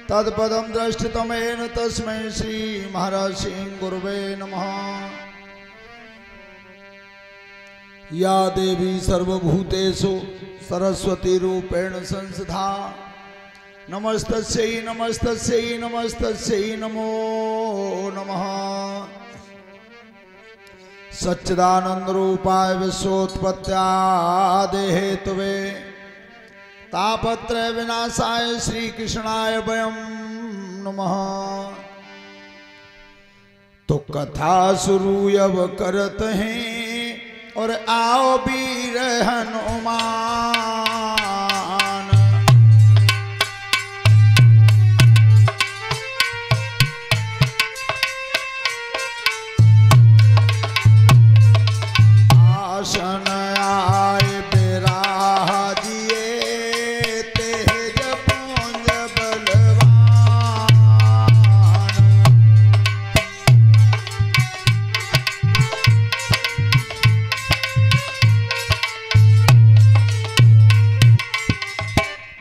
तत्पदं दृष्टितमेन तस्मै श्री महर्षि गुरुवे नमः। या देवी सर्वभूतेषु सरस्वती रूपेण संस्थिता नमस्तस्यै नमस्तस्यै नमस्तस्यै नमो नमः। सच्चिदानंद रूपाय विश्वोत्पत्त्यादि हेतवे तापत्रय विनाशाय श्री कृष्णाय वयं नमः। तो कथा शुरू अब करत हैं और आओ वीर हनुमान। आसन आए बिराजिए तेज पुंज बलवान।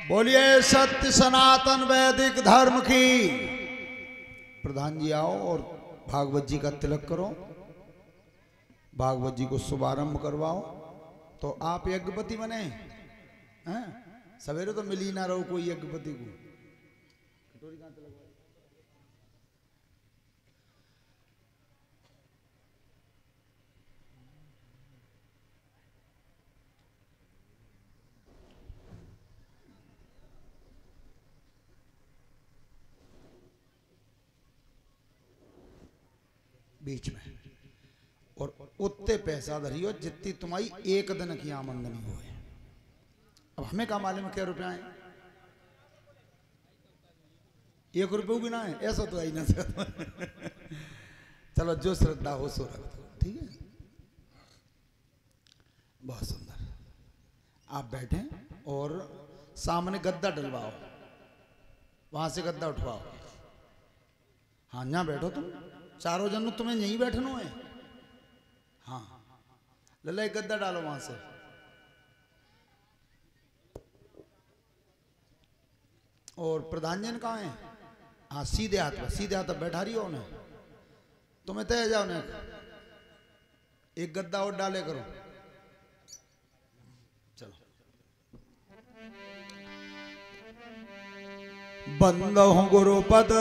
बोलिए सत्य सनातन वैदिक धर्म की। प्रधान जी आओ और भागवत जी का तिलक करो, भागवत जी को शुभारंभ करवाओ। तो आप यज्ञपति बने हैं? सवेरे तो मिल ही ना रहो कोई यज्ञपति को। कटोरी कहाँ तिलक बीच में और उतने पैसा धरियो जितनी तुम्हारी एक दिन की आमदनी हो। अब हमें क्या मालूम है क्या रुपया है? 1 रुपये भी ना है, ऐसा तो आई ना सकता। चलो जो श्रद्धा हो सो रख दो, ठीक है। बहुत सुंदर। आप बैठे और सामने गद्दा डलवाओ, वहां से गद्दा उठवाओ। हाँ यहाँ बैठो तुम चारों जन, तुम्हें यहीं बैठना है। हाँ लल्ला एक गद्दा डालो वहां से। और प्रधान जन कहाँ है? हाँ सीधे हाथ पर, सीधे हाथ पर बैठा रही हो उन्हें। तुम्हें तय जाओ ने एक गद्दा और डाले करो। चलो बंद हूँ गुरु पद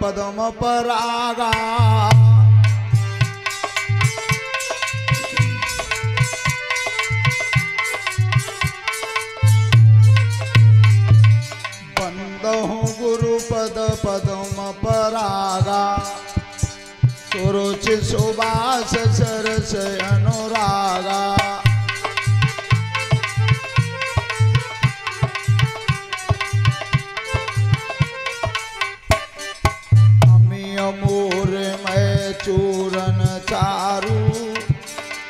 पदम परागा। गुरुपद पदम परागा सुरुचि सुबास सरस अनुरागा। अमी अमूर मैं चूरन चारू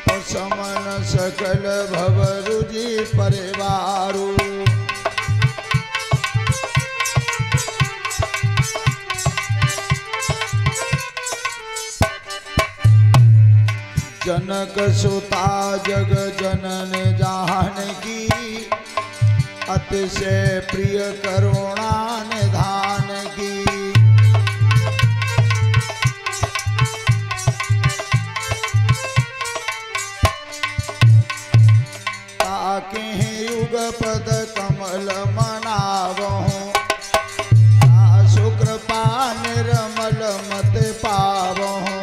और समन सकल भवरुजी परिवारू। जनक सुता जग जनन जानकी अतिशय प्रिय करुणा निधान की। ताके युग पद कमल मनावहूँ सुकृपा निर्मल मत पावहूँ।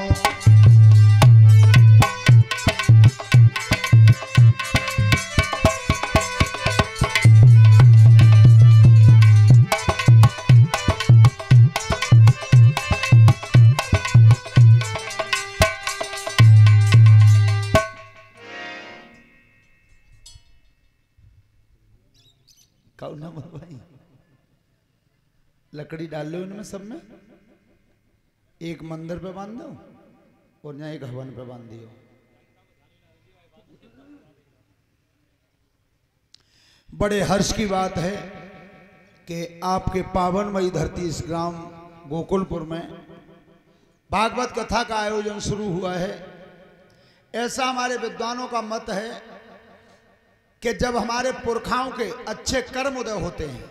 भाई लकड़ी डाल लो इनमें सब में, एक मंदिर पे बांध दो और यहाँ एक हवन पे बांध दियो। बड़े हर्ष की बात है कि आपके पावनमयी धरती इस ग्राम गोकुलपुर में भागवत कथा का आयोजन शुरू हुआ है। ऐसा हमारे विद्वानों का मत है कि जब हमारे पुरखाओं के अच्छे कर्म उदय होते हैं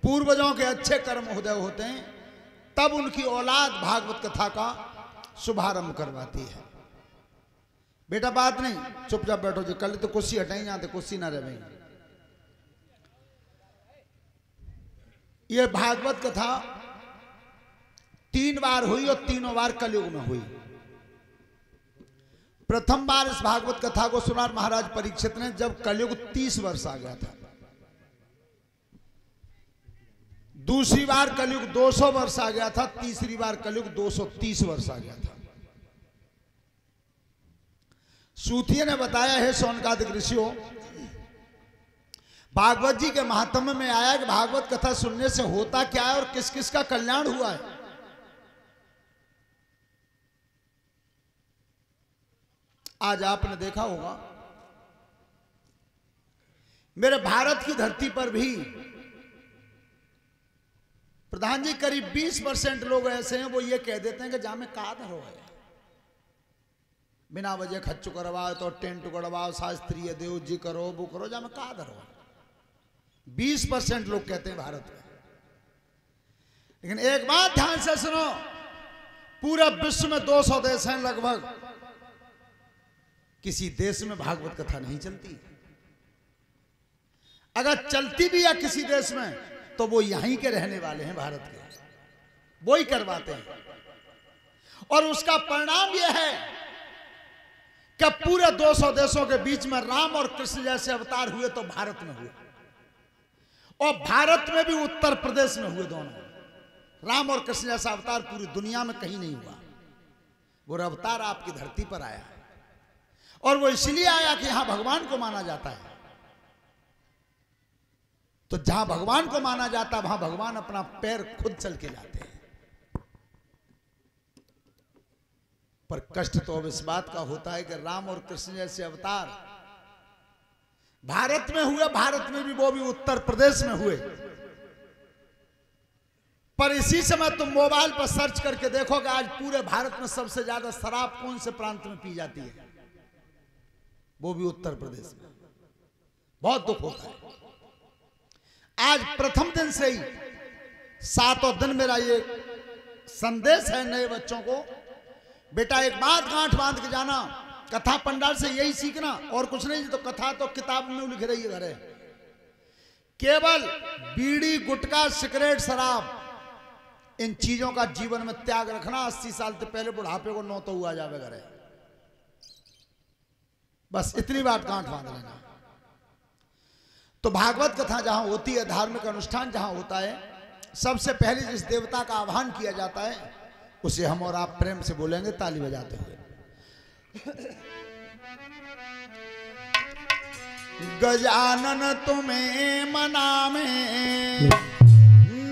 पूर्वजों के अच्छे कर्म उदय होते हैं, तब उनकी औलाद भागवत कथा का शुभारंभ करवाती है। बेटा बात नहीं, चुपचाप बैठो जी, कल तो कुर्सी हटाई यहाँ, कुर्सी ना रहे। यह भागवत कथा 3 बार हुई और तीनों बार कलयुग में हुई। प्रथम बार इस भागवत कथा को सुना महाराज परीक्षित ने जब कलयुग 30 वर्ष आ गया था। दूसरी बार कलयुग 200 वर्ष आ गया था। तीसरी बार कलयुग 230 वर्ष आ गया था। सूतिये ने बताया है शौनकादिक ऋषियों, भागवत जी के महात्म्य में आया कि भागवत कथा सुनने से होता क्या है और किस किस का कल्याण हुआ है। आज आपने देखा होगा मेरे भारत की धरती पर भी प्रधान जी करीब 20% लोग ऐसे हैं वो ये कह देते हैं कि जा में का धरो है, बिना वजह खच्चू करवाओ तो टेंट गड़वाओ, शास्त्रीय देव जी करो वो करो, जा में का धरो है। 20% लोग कहते हैं भारत में। लेकिन एक बात ध्यान से सुनो, पूरे विश्व में 200 देश हैं लगभग, किसी देश में भागवत कथा नहीं चलती। अगर चलती भी है किसी देश में तो वो यहीं के रहने वाले हैं, भारत के, वो ही करवाते हैं। और उसका परिणाम यह है कि पूरे 200 देशों के बीच में राम और कृष्ण जैसे अवतार हुए तो भारत में हुए, और भारत में भी उत्तर प्रदेश में हुए दोनों। राम और कृष्ण जैसा अवतार पूरी दुनिया में कहीं नहीं हुआ। वो अवतार आपकी धरती पर आया है, और वो इसलिए आया कि यहां भगवान को माना जाता है। तो जहां भगवान को माना जाता है वहां भगवान अपना पैर खुद चल के जाते हैं। पर कष्ट तो अब इस बात का होता है कि राम और कृष्ण जैसे अवतार भारत में हुए, भारत में भी वो भी उत्तर प्रदेश में हुए। पर इसी समय तुम मोबाइल पर सर्च करके देखोगे आज पूरे भारत में सबसे ज्यादा शराब कौन से प्रांत में पी जाती है, वो भी उत्तर प्रदेश में। बहुत दुख होता है। आज प्रथम दिन से ही 7वें दिन मेरा ये संदेश है नए बच्चों को, बेटा एक बात गांठ बांध के जाना, कथा पंडाल से यही सीखना और कुछ नहीं। तो कथा तो किताब में लिख रही है घरे, केवल बीड़ी गुटखा सिगरेट शराब इन चीजों का जीवन में त्याग रखना। 80 साल से पहले बुढ़ापे को 9 तो हुआ जावे घरे, बस इतनी बात गांठ बांध लेना। तो भागवत कथा जहां होती है, धार्मिक अनुष्ठान जहां होता है, सबसे पहले जिस देवता का आह्वान किया जाता है उसे हम और आप प्रेम से बोलेंगे ताली बजाते हुए। गजानन तुम्हें मनामे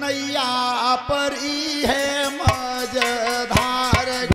नैया परी है मजधार,